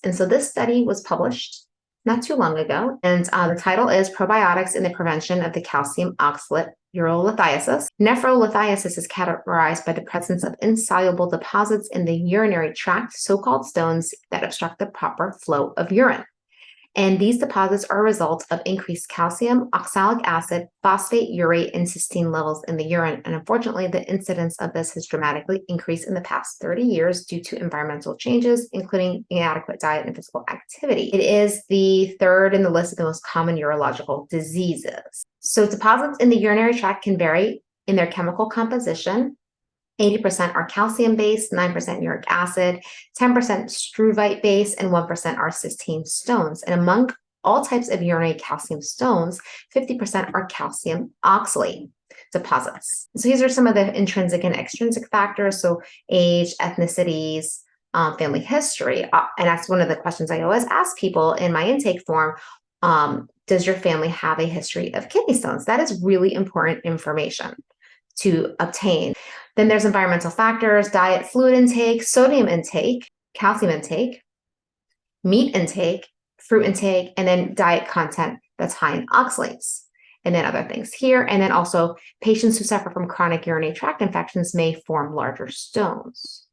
And so this study was published not too long ago, and the title is Probiotics in the Prevention of the Calcium Oxalate Urolithiasis. Nephrolithiasis is categorized by the presence of insoluble deposits in the urinary tract, so-called stones that obstruct the proper flow of urine. And these deposits are a result of increased calcium, oxalic acid, phosphate, urate, and cysteine levels in the urine. And unfortunately, the incidence of this has dramatically increased in the past 30 years due to environmental changes, including inadequate diet and physical activity. It is the third in the list of the most common urological diseases. So deposits in the urinary tract can vary in their chemical composition. 80% are calcium-based, 9% uric acid, 10% struvite base, and 1% are cysteine stones. And among all types of urinary calcium stones, 50% are calcium oxalate deposits. So these are some of the intrinsic and extrinsic factors. So age, ethnicities, family history. And that's one of the questions I always ask people in my intake form. Does your family have a history of kidney stones? That is really important information to obtain. Then there's environmental factors, diet, fluid intake, sodium intake, calcium intake, meat intake, fruit intake, and then diet content that's high in oxalates, and then other things here. And then also patients who suffer from chronic urinary tract infections may form larger stones.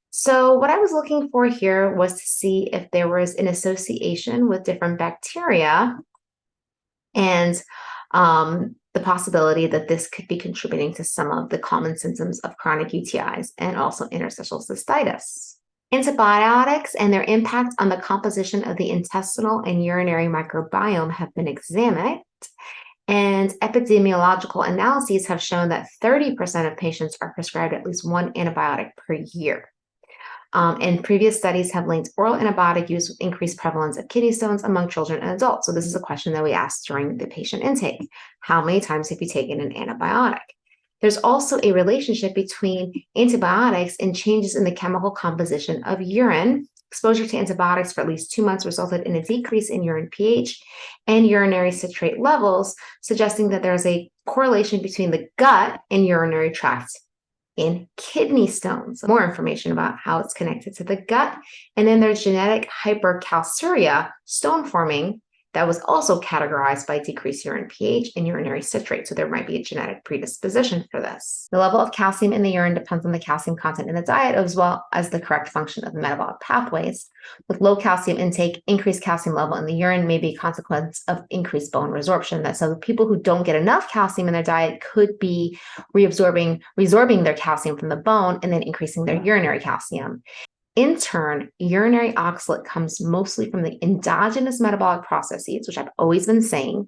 So what I was looking for here was to see if there was an association with different bacteria and the possibility that this could be contributing to some of the common symptoms of chronic UTIs and also interstitial cystitis. Antibiotics and their impact on the composition of the intestinal and urinary microbiome have been examined, and epidemiological analyses have shown that 30% of patients are prescribed at least one antibiotic per year. And previous studies have linked oral antibiotic use with increased prevalence of kidney stones among children and adults. So this is a question that we asked during the patient intake. How many times have you taken an antibiotic? There's also a relationship between antibiotics and changes in the chemical composition of urine. Exposure to antibiotics for at least 2 months resulted in a decrease in urine pH and urinary citrate levels, suggesting that there's a correlation between the gut and urinary tract in kidney stones. More information about how it's connected to the gut. And then there's genetic hypercalciuria, stone forming, that was also categorized by decreased urine pH and urinary citrate. So there might be a genetic predisposition for this. The level of calcium in the urine depends on the calcium content in the diet, as well as the correct function of the metabolic pathways. With low calcium intake, increased calcium level in the urine may be a consequence of increased bone resorption. So people who don't get enough calcium in their diet could be resorbing their calcium from the bone and then increasing their urinary calcium. In turn, urinary oxalate comes mostly from the endogenous metabolic processes, which I've always been saying,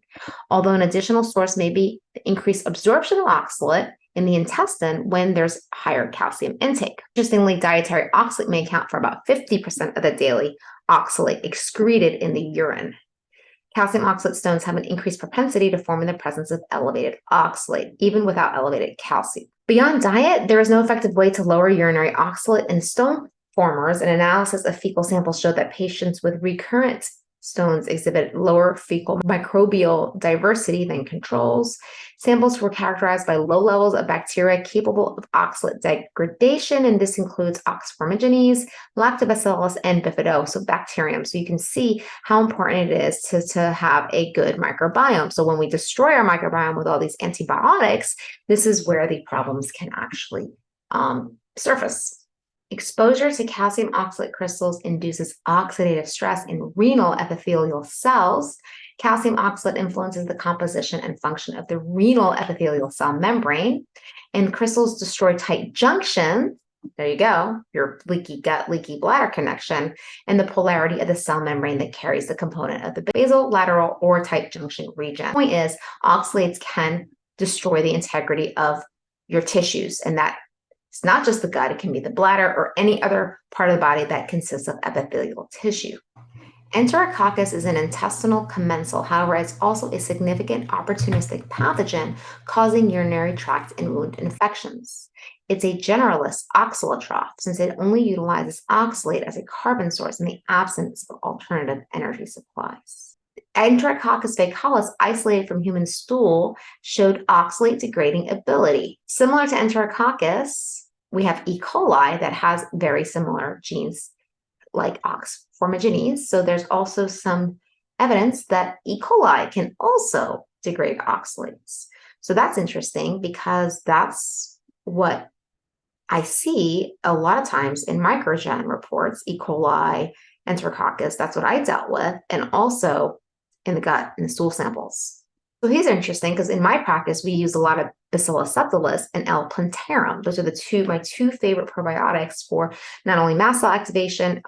although an additional source may be the increased absorption of oxalate in the intestine when there's higher calcium intake. Interestingly, dietary oxalate may account for about 50% of the daily oxalate excreted in the urine. Calcium oxalate stones have an increased propensity to form in the presence of elevated oxalate, even without elevated calcium. Beyond diet, there is no effective way to lower urinary oxalate in stone formers. An analysis of fecal samples showed that patients with recurrent stones exhibit lower fecal microbial diversity than controls. Samples were characterized by low levels of bacteria capable of oxalate degradation, and this includes formigenes, lactobacillus, and bifido, so bacterium. So you can see how important it is to have a good microbiome. So when we destroy our microbiome with all these antibiotics, this is where the problems can actually surface. Exposure to calcium oxalate crystals induces oxidative stress in renal epithelial cells. Calcium oxalate influences the composition and function of the renal epithelial cell membrane, and crystals destroy tight junctions. There you go, your leaky gut, leaky bladder connection, and the polarity of the cell membrane that carries the component of the basal, lateral, or tight junction region. The point is, oxalates can destroy the integrity of your tissues, and that it's not just the gut, it can be the bladder or any other part of the body that consists of epithelial tissue. Enterococcus is an intestinal commensal. However, it's also a significant opportunistic pathogen causing urinary tract and wound infections. It's a generalist oxalotroph since it only utilizes oxalate as a carbon source in the absence of alternative energy supplies. Enterococcus faecalis, isolated from human stool, showed oxalate degrading ability. Similar to Enterococcus, we have E. coli that has very similar genes like formigenes. So there's also some evidence that E. coli can also degrade oxalates. So that's interesting because that's what I see a lot of times in microgen reports, E. coli, enterococcus, that's what I dealt with, and also in the gut and the stool samples. So these are interesting because in my practice, we use a lot of Bacillus subtilis and L. plantarum. Those are my two favorite probiotics for not only mast cell activation.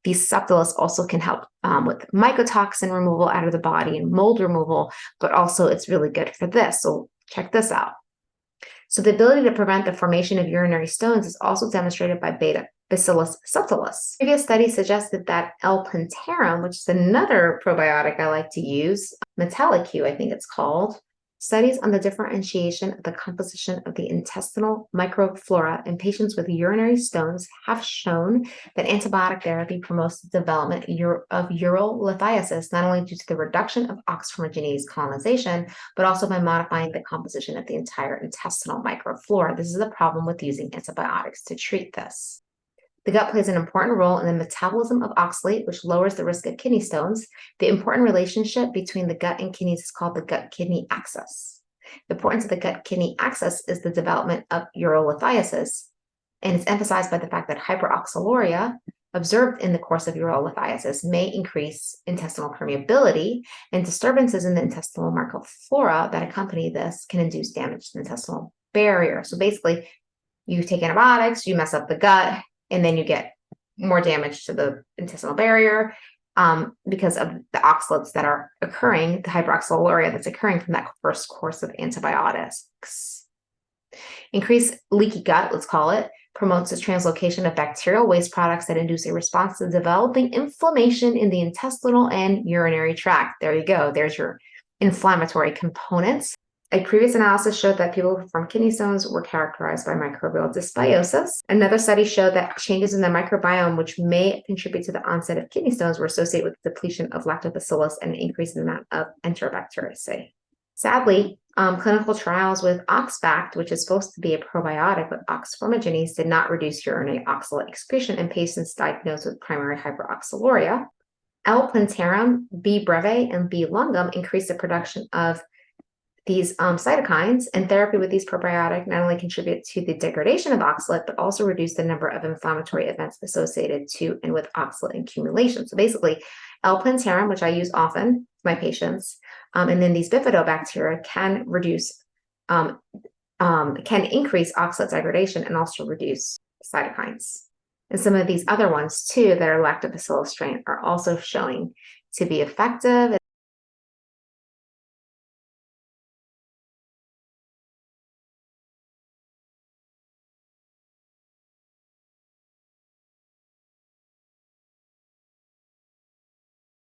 These subtilis also can help with mycotoxin removal out of the body and mold removal, but also it's really good for this. So check this out. So the ability to prevent the formation of urinary stones is also demonstrated by Bacillus subtilis. Previous studies suggested that L. plantarum, which is another probiotic I like to use, Metalliq, I think it's called, studies on the differentiation of the composition of the intestinal microflora in patients with urinary stones have shown that antibiotic therapy promotes the development of urolithiasis, not only due to the reduction of oxformigenase colonization, but also by modifying the composition of the entire intestinal microflora. This is a problem with using antibiotics to treat this. The gut plays an important role in the metabolism of oxalate, which lowers the risk of kidney stones. The important relationship between the gut and kidneys is called the gut-kidney axis. The importance of the gut-kidney axis is the development of urolithiasis, and it's emphasized by the fact that hyperoxaluria observed in the course of urolithiasis may increase intestinal permeability, and disturbances in the intestinal microflora that accompany this can induce damage to the intestinal barrier. So basically, you take antibiotics, you mess up the gut, and then you get more damage to the intestinal barrier because of the oxalates that are occurring, the hyperoxaluria that's occurring from that first course of antibiotics. Increased leaky gut, let's call it, promotes the translocation of bacterial waste products that induce a response to developing inflammation in the intestinal and urinary tract. There you go. There's your inflammatory components. A previous analysis showed that people who formed kidney stones were characterized by microbial dysbiosis. Another study showed that changes in the microbiome, which may contribute to the onset of kidney stones, were associated with depletion of lactobacillus and an increase in the amount of enterobacteriaceae. Sadly, clinical trials with Oxbact, which is supposed to be a probiotic with oxformigenes, did not reduce urinary oxalate excretion in patients diagnosed with primary hyperoxaluria. L. plantarum, B. breve, and B. longum increased the production of these cytokines, and therapy with these probiotics not only contribute to the degradation of oxalate, but also reduce the number of inflammatory events associated to and with oxalate accumulation. So basically, L. plantarum, which I use often with my patients, and then these bifidobacteria can increase oxalate degradation and also reduce cytokines. And some of these other ones too that are lactobacillus strain are also showing to be effective.